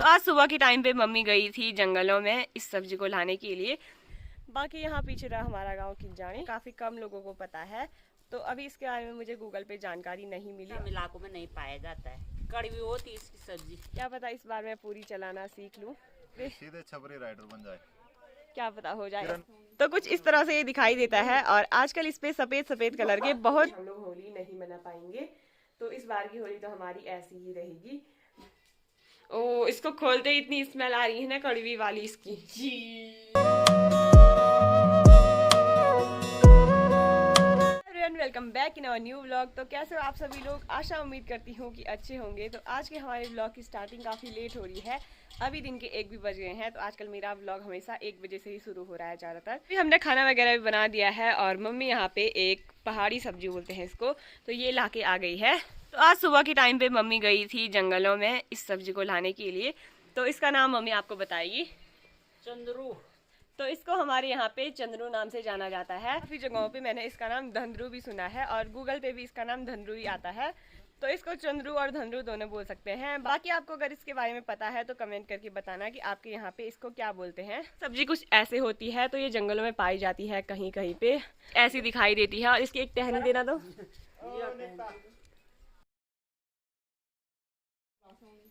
तो आज सुबह के टाइम पे मम्मी गई थी जंगलों में इस सब्जी को लाने के लिए। बाकी यहाँ पीछे रहा हमारा गांव किंजानी, काफ़ी कम लोगों को पता है। तो अभी इसके बारे में मुझे गूगल पे जानकारी नहीं मिली। हम इलाकों में नहीं पाया जाता है, कड़वी होती है इसकी सब्जी। क्या पता इस बार मैं पूरी चलाना सीख लूँ, सीधे छपरी राइडर बन जाए, क्या पता हो जाए। तो कुछ इस तरह से ये दिखाई देता है और आजकल इस पे सफेद सफेद कलर के बहुत हम लोग होली नहीं मना पाएंगे। तो इस बार की होली तो हमारी ऐसी ही रहेगी। ओ, इसको खोलते ही इतनी स्मेल आ रही है ना कड़वी वाली इसकी जी। Welcome back in our new vlog. तो कैसे हो आप सभी लोग, आशा उम्मीद करती हूँ कि अच्छे होंगे। तो आज के हमारे व्लॉग की स्टार्टिंग काफ़ी लेट हो रही है, अभी दिन के 1 भी बज गए हैं। तो आजकल मेरा व्लॉग हमेशा 1 बजे से ही शुरू हो रहा है ज़्यादातर। अभी हमने खाना वगैरह भी बना दिया है और मम्मी यहाँ पे एक पहाड़ी सब्जी बोलते हैं इसको, तो ये ला के आ गई है। तो आज सुबह के टाइम पे मम्मी गई थी जंगलों में इस सब्जी को लाने के लिए। तो इसका नाम मम्मी आपको बताएगी। चंद्रू। तो इसको हमारे यहाँ पे चंद्रू नाम से जाना जाता है। काफ़ी जगहों पे मैंने इसका नाम धंधरू भी सुना है और गूगल पे भी इसका नाम धंधरू ही आता है। तो इसको चंद्रू और धंधरू दोनों बोल सकते हैं। बाकी आपको अगर इसके बारे में पता है तो कमेंट करके बताना कि आपके यहाँ पे इसको क्या बोलते हैं। सब्जी कुछ ऐसे होती है, तो ये जंगलों में पाई जाती है, कहीं कहीं पे ऐसी दिखाई देती है। और इसकी एक टहनी देना दो।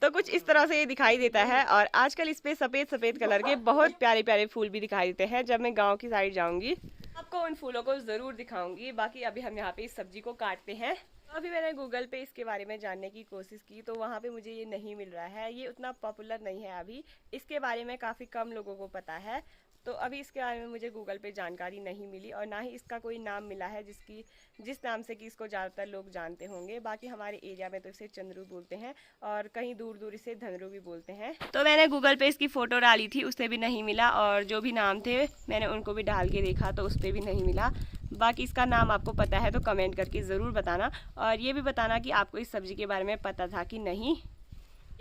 तो कुछ इस तरह से ये दिखाई देता है और आजकल इस पे सफेद सफेद कलर के बहुत प्यारे प्यारे फूल भी दिखाई देते हैं। जब मैं गांव की साइड जाऊंगी आपको उन फूलों को जरूर दिखाऊंगी। बाकी अभी हम यहाँ पे इस सब्जी को काटते हैं। तो अभी मैंने गूगल पे इसके बारे में जानने की कोशिश की, तो वहाँ पे मुझे ये नहीं मिल रहा है। ये उतना पॉपुलर नहीं है, अभी इसके बारे में काफ़ी कम लोगों को पता है। तो अभी इसके बारे में मुझे गूगल पे जानकारी नहीं मिली और ना ही इसका कोई नाम मिला है जिस नाम से कि इसको ज़्यादातर लोग जानते होंगे। बाकी हमारे एरिया में तो इसे चंद्रू बोलते हैं और कहीं दूर दूर इसे धनरू भी बोलते हैं। तो मैंने गूगल पे इसकी फ़ोटो डाली थी, उससे भी नहीं मिला और जो भी नाम थे मैंने उनको भी डाल के देखा तो उस पर भी नहीं मिला। बाकी इसका नाम आपको पता है तो कमेंट करके ज़रूर बताना और ये भी बताना कि आपको इस सब्ज़ी के बारे में पता था कि नहीं।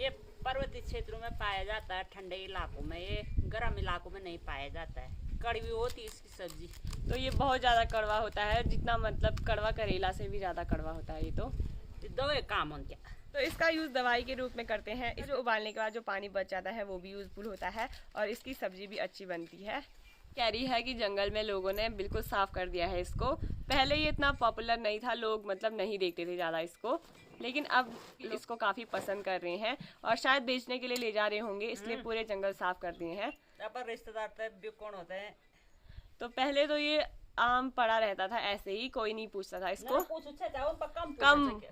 ये पर्वतीय क्षेत्रों में पाया जाता है, ठंडे इलाकों में। ये गर्म इलाकों में नहीं पाया जाता है, कड़वी होती है इसकी सब्जी। तो ये बहुत ज़्यादा कड़वा होता है, जितना मतलब कड़वा करेला से भी ज़्यादा कड़वा होता है ये। तो दवाई काम होती है। तो इसका यूज़ दवाई के रूप में करते हैं। इसे उबालने के बाद जो पानी बच जाता है वो भी यूज़फुल होता है और इसकी सब्जी भी अच्छी बनती है। कह रही है कि जंगल में लोगों ने बिल्कुल साफ़ कर दिया है इसको। पहले ये इतना पॉपुलर नहीं था, लोग मतलब नहीं देखते थे ज़्यादा इसको, लेकिन अब इसको काफ़ी पसंद कर रहे हैं और शायद बेचने के लिए ले जा रहे होंगे, इसलिए पूरे जंगल साफ़ कर दिए हैं। यहाँ पर रिश्तेदार कौन होते हैं। तो पहले तो ये आम पड़ा रहता था, ऐसे ही कोई नहीं पूछता था इसको।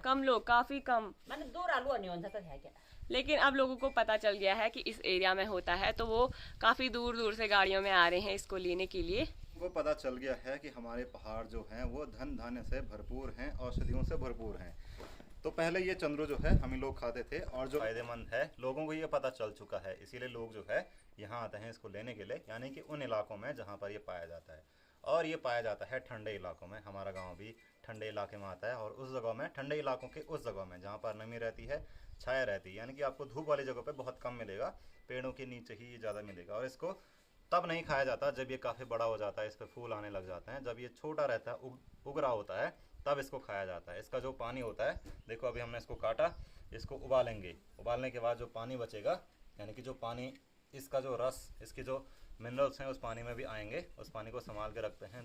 कम लोग, काफ़ी कम। मैंने दूर आलू नहीं होता है क्या। लेकिन अब लोगों को पता चल गया है कि इस एरिया में होता है, तो वो काफ़ी दूर दूर से गाड़ियों में आ रहे हैं इसको लेने के लिए। वो पता चल गया है कि हमारे पहाड़ जो हैं वो धन धान्य से भरपूर हैं, औषधियों से भरपूर हैं। तो पहले ये चंद्रू जो है हम ही लोग खाते थे और जो फायदेमंद है लोगों को ये पता चल चुका है, इसीलिए लोग जो है यहाँ आते हैं इसको लेने के लिए, यानी कि उन इलाकों में जहाँ पर ये पाया जाता है। और ये पाया जाता है ठंडे इलाकों में। हमारा गाँव भी ठंडे इलाके में आता है और उस जगह में, ठंडे इलाकों के उस जगह में जहाँ पर नमी रहती है, छाया रहती है, यानी कि आपको धूप वाली जगह पे बहुत कम मिलेगा, पेड़ों के नीचे ही ज़्यादा मिलेगा। और इसको तब नहीं खाया जाता जब ये काफ़ी बड़ा हो जाता है, इस पर फूल आने लग जाते हैं। जब ये छोटा रहता है, उग रहा होता है, तब इसको खाया जाता है। इसका जो पानी होता है, देखो अभी हमने इसको काटा, इसको उबालेंगे। उबालने के बाद जो पानी बचेगा, यानी कि जो पानी, इसका जो रस, इसके जो मिनरल्स हैं उस पानी में भी आएंगे। उस पानी को संभाल के रखते हैं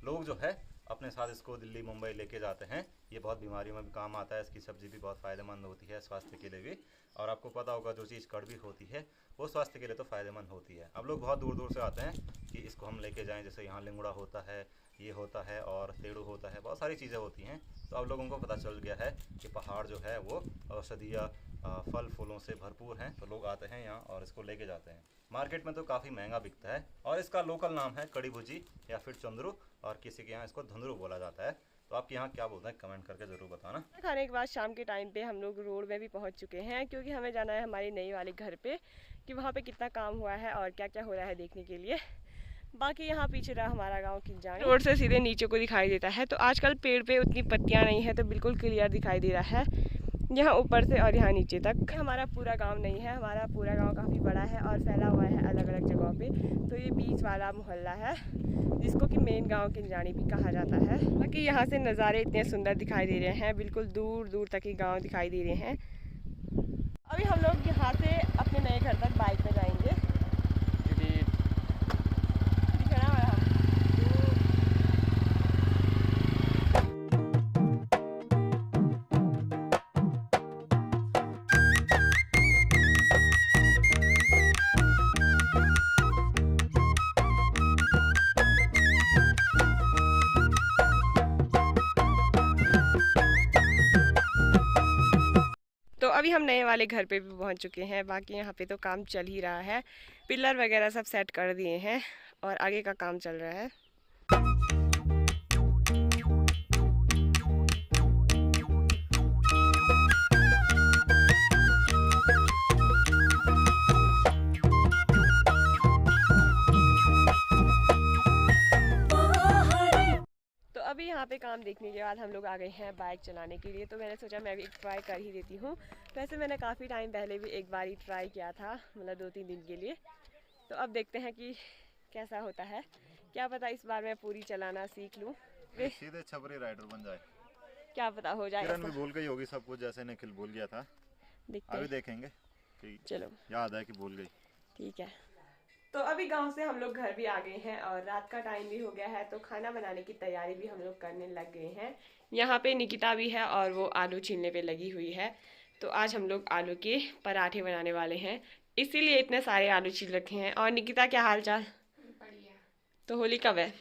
लोग जो है अपने साथ इसको दिल्ली मुंबई लेके जाते हैं। ये बहुत बीमारियों में भी काम आता है। इसकी सब्ज़ी भी बहुत फ़ायदेमंद होती है स्वास्थ्य के लिए भी। और आपको पता होगा जो चीज़ कड़वी होती है वो स्वास्थ्य के लिए तो फ़ायदेमंद होती है। अब लोग बहुत दूर दूर से आते हैं कि इसको हम लेके जाएं, जैसे यहाँ लिंगड़ा होता है, ये होता है और तेड़ू होता है, बहुत सारी चीज़ें होती हैं। तो अब लोगों को पता चल गया है कि पहाड़ जो है वो औषधीय फल फूलों से भरपूर हैं, तो लोग आते हैं यहाँ और इसको लेके जाते हैं। मार्केट में तो काफ़ी महंगा बिकता है और इसका लोकल नाम है कड़ी भुजी या फिर चंद्रू, और किसी के यहाँ इसको धंधरू बोला जाता है। तो आपके यहाँ क्या बोलते हैं कमेंट करके ज़रूर बताना। खाने के बाद शाम के टाइम पे हम लोग रोड में भी पहुँच चुके हैं, क्योंकि हमें जाना है हमारे नई वाले घर पे कि वहाँ पे कितना काम हुआ है और क्या क्या हो रहा है देखने के लिए। बाकी यहाँ पीछे रहा हमारा गांव किंजानी, रोड से सीधे नीचे को दिखाई देता है। तो आजकल पेड़ पे उतनी पत्तियाँ नहीं है, तो बिल्कुल क्लियर दिखाई दे रहा है यहाँ ऊपर से और यहाँ नीचे तक। हमारा पूरा गांव नहीं है, हमारा पूरा गांव काफ़ी बड़ा है और फैला हुआ है अलग अलग जगहों पे। तो ये बीच वाला मोहल्ला है जिसको कि मेन गांव किंजानी भी कहा जाता है। बाकी यहाँ से नज़ारे इतने सुंदर दिखाई दे रहे हैं, बिल्कुल दूर दूर तक ही गाँव दिखाई दे रहे हैं। अभी हम लोग यहाँ से अपने नए घर तक बाइक में जाएंगे क्योंकि दिखना है हम। तो अभी हम नए वाले घर पे भी पहुंच चुके हैं। बाकी यहाँ पे तो काम चल ही रहा है, पिलर वगैरह सब सेट कर दिए हैं और आगे का काम चल रहा है। तो अभी यहाँ पे काम देखने के बाद हम लोग आ गए हैं बाइक चलाने के लिए। तो मैंने सोचा मैं भी एक ट्राई कर ही देती हूँ। वैसे मैंने काफ़ी टाइम पहले भी एक बार ही ट्राई किया था, मतलब 2-3 दिन के लिए। तो अब देखते हैं कि कैसा होता है। क्या पता इस बार मैं पूरी चलाना सीख लूँ, सीधे छपरी राइडर बन जाए। क्या पता हो जाए। किरण भी भूल गई होगी सब कुछ, जैसे निखिल भूल गया था। अभी देखेंगे। चलो याद है कि भूल गई। ठीक है। तो अभी गांव से हम लोग घर भी आ गए हैं और रात का टाइम भी हो गया है, तो खाना बनाने की तैयारी भी हम लोग करने लग गए हैं। यहाँ पे निकिता भी है और वो आलू छीलने पे लगी हुई है। तो आज हम लोग आलू के पराठे बनाने वाले हैं, इसीलिए इतने सारे आलू छील रखे हैं। और निकिता क्या हाल चाल? बढ़िया। तो होली कब है?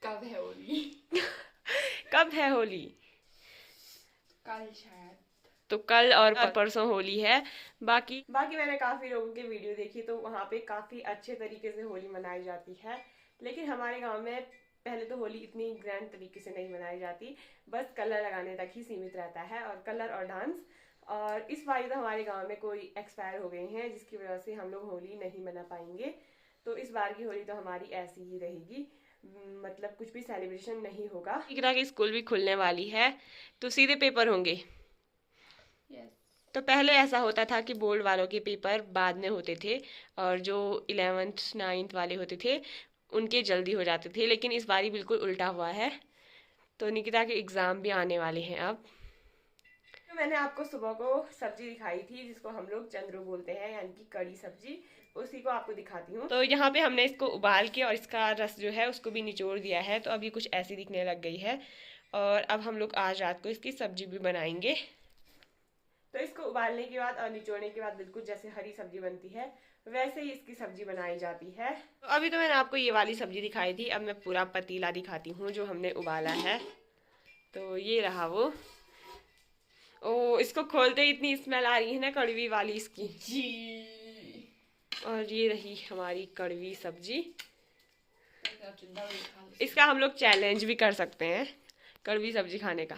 कब है होली? कब है होली? कल शायद। तो कल और परसों होली है। बाकी मैंने काफ़ी लोगों के वीडियो देखी, तो वहाँ पे काफ़ी अच्छे तरीके से होली मनाई जाती है। लेकिन हमारे गांव में पहले तो होली इतनी ग्रैंड तरीके से नहीं मनाई जाती, बस कलर लगाने तक ही सीमित रहता है, और कलर और डांस। और इस बार तो हमारे गांव में कोई एक्सपायर हो गए हैं, जिसकी वजह से हम लोग होली नहीं मना पाएंगे। तो इस बार की होली तो हमारी ऐसी ही रहेगी, मतलब कुछ भी सेलिब्रेशन नहीं होगा। निकिता की स्कूल भी खुलने वाली है, तो सीधे पेपर होंगे। तो पहले ऐसा होता था कि बोर्ड वालों के पेपर बाद में होते थे और जो 11th 9th वाले होते थे उनके जल्दी हो जाते थे, लेकिन इस बार बिल्कुल उल्टा हुआ है। तो निकिता के एग्ज़ाम भी आने वाले हैं अब। तो मैंने आपको सुबह को सब्जी दिखाई थी, जिसको हम लोग चंद्रू बोलते हैं, यानी कि कड़ी सब्जी, उसी को आपको दिखाती हूँ। तो यहाँ पे हमने इसको उबाल के और इसका रस जो है उसको भी निचोड़ दिया है, तो अब ये कुछ ऐसी दिखने लग गई है। और अब हम लोग आज रात को इसकी सब्जी भी बनाएंगे। तो इसको उबालने के बाद और निचोड़ने के बाद बिल्कुल जैसे हरी सब्जी बनती है वैसे ही इसकी सब्जी बनाई जाती है। तो अभी तो मैंने आपको ये वाली सब्जी दिखाई थी, अब मैं पूरा पतीला दिखाती हूँ जो हमने उबाला है। तो ये रहा वो। ओ, इसको खोलते ही इतनी स्मेल आ रही है ना कड़वी वाली इसकी जी। और ये रही हमारी कड़वी सब्जी। इसका हम लोग चैलेंज भी कर सकते हैं कड़वी सब्जी खाने का।